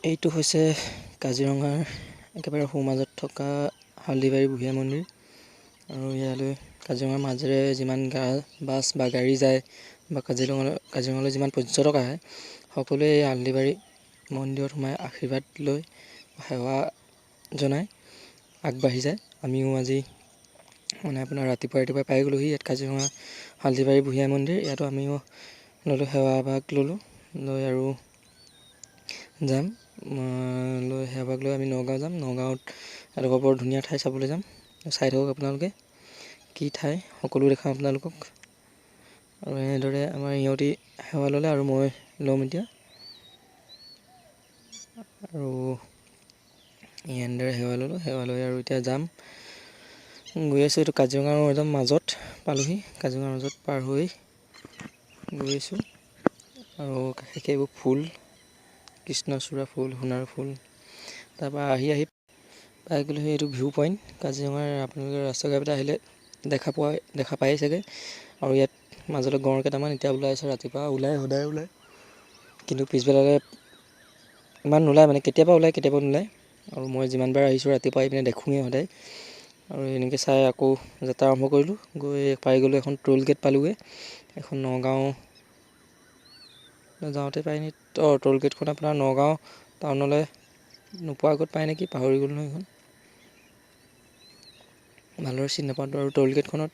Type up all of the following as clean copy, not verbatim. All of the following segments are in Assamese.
এইটো হৈছে কাজিৰঙাৰ একেবাৰে সোঁমাজত থকা হaldhibari বুহিয়াই মন্দিৰ। আৰু ইয়ালৈ কাজিৰঙাৰ মাজেৰে যিমান বাছ বা গাড়ী যায় বা কাজিৰঙালৈ যিমান পৰ্যটক আহে সকলোৱে এই haldhibari মন্দিৰত সোমাই আশীৰ্বাদ লৈ সেৱা জনাই আগবাঢ়ি যায়। আমিও আজি আপোনাৰ ৰাতিপুৱাই পাই গ'লোহি ইয়াত কাজিৰঙা haldhibari বুহিয়াই মন্দিৰ। ইয়াতো আমিও ল'লোঁ সেৱাভাগ ল'লোঁ লৈ আৰু যাম সেৱাভাগ লৈ আমি নগাঁও যাম। নগাঁৱত এডোখৰ বৰ ধুনীয়া ঠাই চাবলৈ যাম। চাই থাকক আপোনালোকে কি ঠাই, সকলো দেখাম আপোনালোকক। আৰু এনেদৰে আমাৰ ইহঁতি সেৱা ল'লে আৰু মই ল'ম এতিয়া। আৰু এনেদৰে সেৱা ল'লোঁ, সেৱা লৈ আৰু এতিয়া যাম। গৈ আছোঁ, এইটো কাজিৰঙাৰ একদম মাজত পালোহি। কাজিৰঙাৰ মাজত পাৰ হৈ গৈ আছোঁ আৰু কাষে এইবোৰ ফুল, কৃষ্ণচূড়া ফুল, সোণাৰু ফুল। তাৰপৰা আহি পাই গ'লোহি এইটো ভিউ পইণ্ট। কাজিৰঙাৰ আপোনালোকে ৰাস্তা ঘাটে আহিলে দেখা পায়েই চাগে। আৰু ইয়াত মাজতে গঁড় কেইটামান এতিয়া ওলাইছে, ৰাতিপুৱা সদায় ওলায়, কিন্তু পিছবেলালৈ ইমান নোলায়, মানে কেতিয়াবা ওলায় কেতিয়াবা নোলায়। আৰু মই যিমানবাৰ আহিছোঁ ৰাতিপুৱা আহি পিনে দেখোঁৱেই সদায়। আৰু এনেকৈ চাই আকৌ যাত্ৰা আৰম্ভ কৰিলোঁ। গৈ পাই গ'লোঁ, এখন টোল গেট পালোঁগৈ। এখন নগাঁও যাওঁতে পাই নি টোল গেটখন আপোনাৰ নগাঁও টাউনলৈ নোপোৱাৰ আগত পায় নেকি, পাহৰি গ'লোঁ নহয় সেইখন। ভালদৰে চিনি নাপাওঁ। আৰু টোল গেটখনত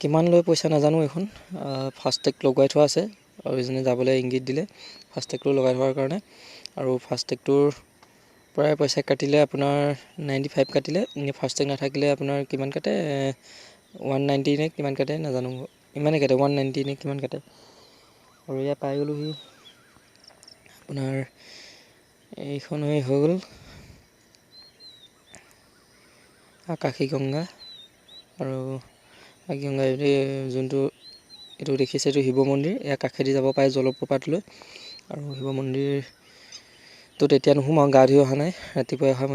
কিমান লৈ পইচা নাজানো। এইখন ফাষ্টেগ লগোৱাই থোৱা আছে, আৰু এইজনে যাবলৈ ইংগিত দিলে ফাষ্টেগটো লগাই থোৱাৰ কাৰণে। আৰু ফাষ্টেগটোৰ পৰাই পইচা কাটিলে আপোনাৰ 95 কাটিলে। ফাষ্টেগ নাথাকিলে আপোনাৰ কিমান কাটে, 190 নে কিমান কাটে নাজানো, ইমানেই কাটে 190 নে কিমান কাটে। আৰু এয়া পাই গ'লোহি আপোনাৰ এইখন হৈ গ'ল akasiganga। আৰু akasiganga যোনটো এইটো দেখিছে, এইটো শিৱমন্দিৰ। ইয়াৰ কাষেদি যাব পাৰে জলপ্ৰপাতলৈ। আৰু শিৱমন্দিৰটোত এতিয়া নোসোমাওঁ, গা ধুই অহা নাই, ৰাতিপুৱাই অহা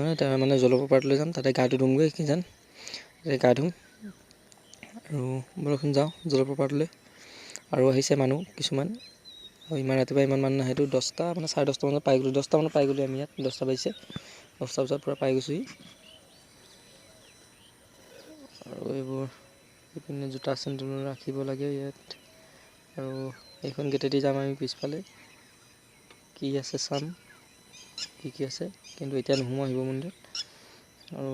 মানে জলপ্ৰপাতলৈ যাম, তাতে গাটো ধুমগৈ কিজান, তাতে গা ধুম আৰু বৰষুণ যাওঁ জলপ্ৰপাতলৈ। আৰু আহিছে মানুহ কিছুমান, আৰু ইমান ৰাতিপুৱা ইমান মানুহ নাহেতো। 10টা মানে 10:30 মানত পাই গ'লোঁ, 10টা মানত পাই গ'লোঁ আমি ইয়াত। 10টা বাজিছে, 10টা বজাত পূৰা পাই গৈছোঁহি। আৰু এইবোৰ এইপিনে জোতা চেণ্ডেল ৰাখিব লাগে ইয়াত। আৰু এইখন গেটেদি যাম আমি পিছফালে, কি আছে চাম, কি আছে। কিন্তু এতিয়া নোসোমাওঁ শিৱ মন্দিৰত। আৰু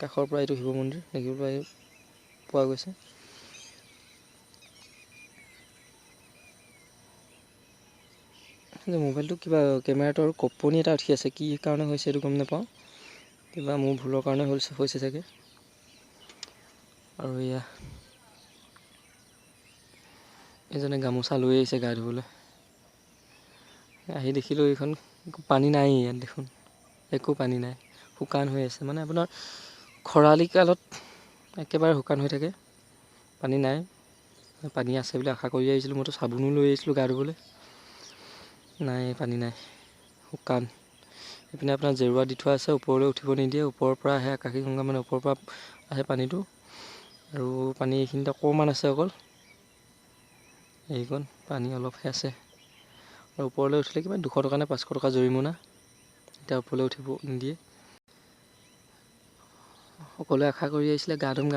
কাষৰ পৰা এইটো শিৱ মন্দিৰ দেখিবলৈ পোৱা গৈছে। মোবাইলটো কিবা কেমেৰাটো আৰু কঁপনি এটা উঠি আছে, কি কাৰণে হৈছে এইটো গম নাপাওঁ। কিবা মোৰ ভুলৰ কাৰণে হৈছে চাগে। আৰু এয়া এজনে গামোচা লৈ আহিছে গা ধুবলৈ। আহি দেখিলোঁ এইখন পানী নাই ইয়াত, দেখোন একো পানী নাই, শুকান হৈ আছে। মানে আপোনাৰ খৰালি কালত একেবাৰে শুকান হৈ থাকে, পানী নাই। পানী আছে বুলি আশা কৰি আহিছিলোঁ, মইতো চাবোনো লৈ আহিছিলোঁ গা ধুবলৈ। নাই, পানী নাই, শুকান। এইপিনে আপোনাৰ জেওৰা দি থোৱা আছে, ওপৰলৈ উঠিব নিদিয়ে। ওপৰৰ পৰা আহে akaশীগংগা, মানে ওপৰৰ পৰা আহে পানীটো। আৰু পানী এইখিনিতে অকণমান আছে অকল, এইকণ পানী অলপহে আছে। আৰু ওপৰলৈ উঠিলে কিবা 200 টকা নে 500 টকা জৰিমনা, এতিয়া ওপৰলৈ উঠিব নিদিয়ে। সকলোৱে আশা কৰি আহিছিলে গা ধুম,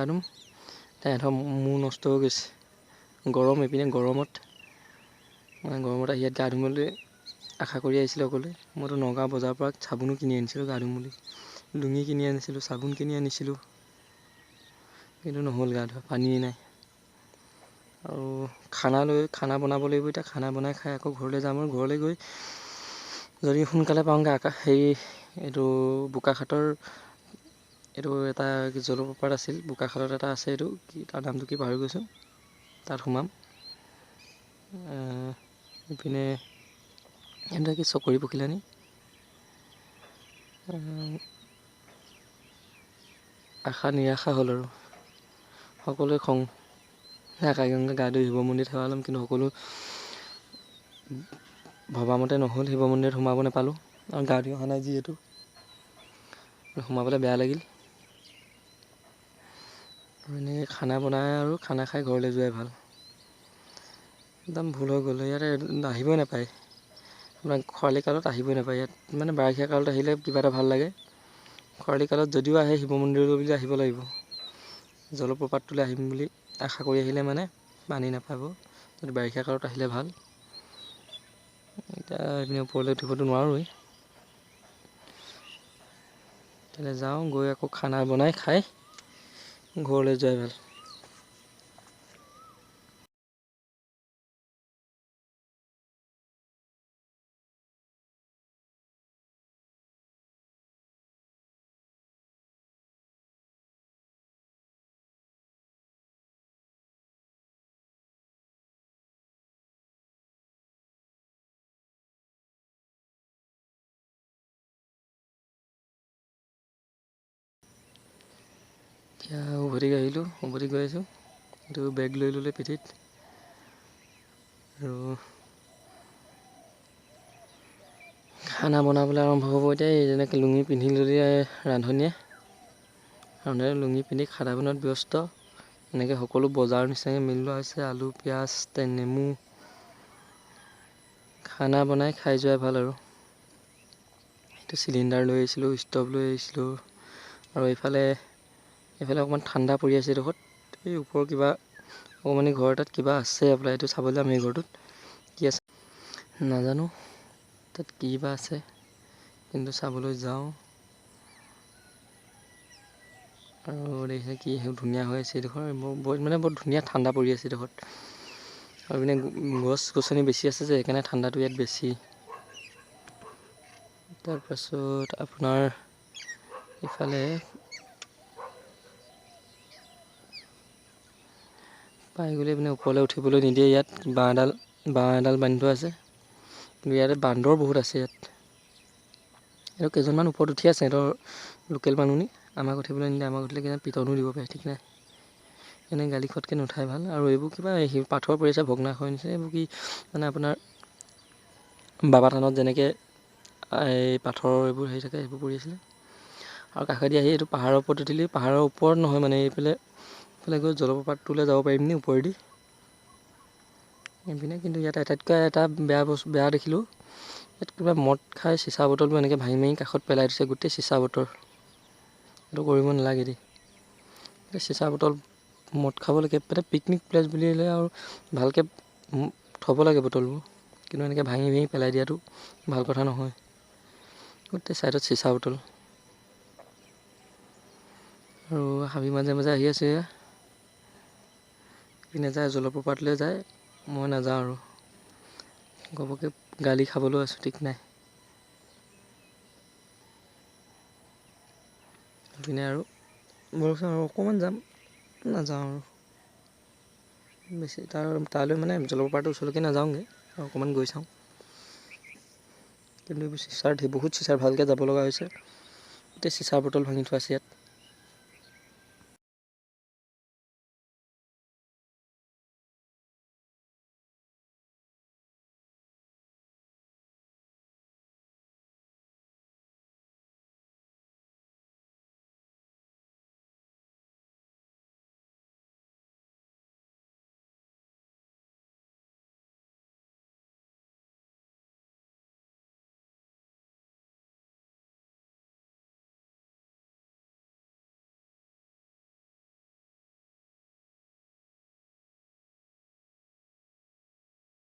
সিহঁতৰ মূৰ নষ্ট হৈ গৈছে। গৰম, এইপিনে গৰমত আহি ইয়াত গা ধুবলৈ আশা কৰি আহিছিলে সকলোৱে। মইতো নগাঁও বজাৰৰ পৰা চাবোনো কিনি আনিছিলোঁ গা ধুম বুলি, লুঙি কিনি আনিছিলোঁ, চাবোন কিনি আনিছিলোঁ, কিন্তু নহ'ল গা ধোৱা, পানীয়ে নাই। আৰু খানা বনাব লাগিব এতিয়া। খানা বনাই খাই আকৌ ঘৰলৈ যাম। আৰু ঘৰলৈ গৈ যদি সোনকালে পাওঁগৈ, এইটো বোকাখাটৰ এইটো এটা জলপ্ৰপাত আছিল, বোকাখাটত এটা আছে, এইটো কি তাৰ নামটো কি পাহৰি গৈছোঁ, তাত সোমাম। ইপিনে এনেদৰে কি চকৰি পখিলানি, আশা নিৰাশা হ'ল। আৰু সকলোৱে খং, akasiganga গা ধুই শিৱ মন্দিৰত সেৱা ল'ম, কিন্তু সকলো ভবামতে নহ'ল। শিৱ মন্দিৰত সোমাব নাপালোঁ, আৰু গা ধুই অহা নাই যিহেতু সোমাবলৈ বেয়া লাগিল। আৰু এনেকৈ খানা বনাই আৰু খানা খাই ঘৰলৈ যোৱাই ভাল। একদম ভুল হৈ গ'ল, ইয়াতে আহিবই নাপায়। আপোনাৰ খৰালি কালত আহিবই নাপায় ইয়াত, মানে বাৰিষা কালত আহিলে কিবা এটা ভাল লাগে। খৰালি কালত যদিও আহে শিৱ মন্দিৰলৈ বুলি আহিব লাগিব। জলপ্ৰপাতটোলৈ আহিম বুলি আশা কৰি আহিলে মানে পানী নাপাব, যদি বাৰিষা কালত আহিলে ভাল। এতিয়া এইপিনে ওপৰলৈ উঠিবতো নোৱাৰোঁৱেই, তেতিয়াহ'লে যাওঁ, গৈ আকৌ খানা বনাই খাই ঘৰলৈ যোৱাই ভাল। এতিয়া উভতি আহিলোঁ, উভতি গৈ আছোঁ। এইটো বেগ লৈ ল'লে পিঠিত, আৰু খানা বনাবলৈ আৰম্ভ হ'ব এতিয়া। এই যেনেকৈ লুঙি পিন্ধি ল'লে ৰান্ধনীয়ে লুঙি পিন্ধি খানা বনোৱাত ব্যস্ত। এনেকৈ সকলো বজাৰৰ নিচিনাকৈ মিলি লোৱা হৈছে, আলু, পিঁয়াজ, নেমু। খানা বনাই খাই যোৱাই ভাল আৰু। এইটো চিলিণ্ডাৰ লৈ আহিছিলোঁ, ষ্টভ লৈ আহিছিলোঁ, আৰু এইফালে অকণমান ঠাণ্ডা পৰি আছে এইডোখৰত। এই ওপৰৰ কিবা অকণমানি ঘৰ এটাত কিবা আছে আপোনাৰ, এইটো চাবলৈ যাম। এই ঘৰটোত কি আছে নাজানো, তাত কি বা আছে, কিন্তু চাবলৈ যাওঁ। আৰু দেখিছে কি ধুনীয়া হৈ আছে এইডোখৰ, বৰ ধুনীয়া ঠাণ্ডা পৰি আছে এইডোখৰত। আৰু পিনে গছ গছনি বেছি আছে যে, সেইকাৰণে ঠাণ্ডাটো ইয়াত বেছি। তাৰপাছত আপোনাৰ ইফালে পাই গ'লে পিনে ওপৰলৈ উঠিবলৈ নিদিয়ে। ইয়াত বাঁহ এডাল বান্ধি থোৱা আছে, কিন্তু ইয়াতে বান্দৰ বহুত আছে ইয়াত। আৰু কেইজনমান ওপৰত উঠি আছে, সিহঁতৰ লোকেল মানুহ নি। আমাক উঠিবলৈ নিদিয়ে, আমাক উঠিলে কিজানি পিটনো দিব পাৰে, ঠিক নাই। এনে গালি খটকৈ নুঠাই ভাল। আৰু এইবোৰ কিবা পাথৰ পৰি আছে, ভগ্নাশয় নিচিনা। এইবোৰ কি মানে আপোনাৰ বাবা থানত যেনেকৈ এই পাথৰৰ এইবোৰ হেৰি থাকে, সেইবোৰ পৰি আছিলে। আৰু কাষেদি আহি এইটো পাহাৰৰ ওপৰত উঠিলে, পাহাৰৰ ওপৰত নহয় মানে এইফালে গৈ জলপ্ৰপাতটোলৈ যাব পাৰিম নি ওপৰেদি। এইপিনে কিন্তু ইয়াত আটাইতকৈ এটা বেয়া দেখিলোঁ, ইয়াত কিবা মদ খাই চিচা বটলবোৰ এনেকৈ ভাঙি কাষত পেলাই দিছে, গোটেই চিচা বটল। এইটো কৰিব নালাগে দেই। চিচা বটল মদ খাবলৈকে মানে পিকনিক প্লেচ বুলিলে আৰু ভালকৈ থ'ব লাগে বটলবোৰ, কিন্তু এনেকৈ ভাঙি পেলাই দিয়াটো ভাল কথা নহয়। গোটেই ছাইডত চিচা বটল। আৰু হাবি মাজে মাজে আহি আছে, পিনে যায় জলপ্ৰপাতলৈ যায়, মই নাযাওঁ আৰু। ঘপককৈ গালি খাবলৈও আছোঁ, ঠিক নাই। পিনে আৰু অকণমান যাম, নাযাওঁ আৰু বেছি। তালৈ মানে জলপ্ৰপাতৰ ওচৰলৈকে নাযাওঁগৈ, আৰু অকণমান গৈ চাওঁ। কিন্তু এইবোৰ বহুত চিচাৰ ভালকৈ যাব লগা হৈছে। গোটেই চিচাৰ বটল ভাঙি থোৱা আছে ইয়াত।